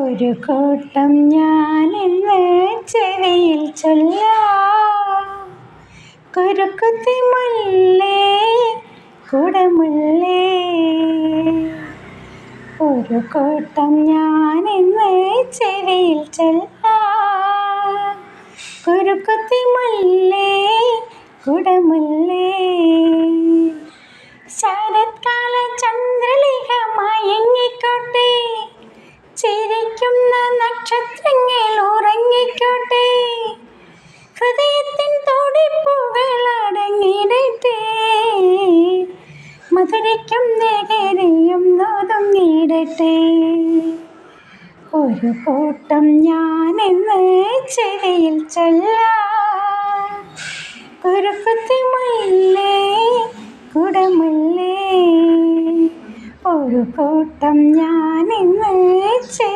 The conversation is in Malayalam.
ഒരു കൂട്ടം ഞാനിന്ന് ചെവിയിൽ ചൊല്ലാം, കുരുക്കുത്തി മുല്ലേ കുടമുല്ലേ. ഒരു കൂട്ടം ഞാനിന്ന് ചെവിയിൽ ചൊല്ലാം, കുരുക്കുത്തി മുല്ലേ കുടമുല്ലേ. ശരത്കാല ചന്ദ്രലേഖ മയങ്ങിക്കോട്ടെ, ചിരിക്കുന്ന നക്ഷത്രങ്ങൾ ഉറങ്ങിക്കോട്ടെ, ഹൃദയത്തിൻ തുടിപ്പുകൾ അടങ്ങിയിടട്ടെ, മധുരിക്കും നെകരിയും ഒതുങ്ങിയിടട്ടെ. ഒരു കൂട്ടം ഞാനിന്ന് ചെവിയിൽ ചൊല്ലാം, കുരുക്കുത്തി മുല്ലേ കുടമുല്ലേ. ഒരു കൂട്ടം ഞാനിന്ന് ചെവി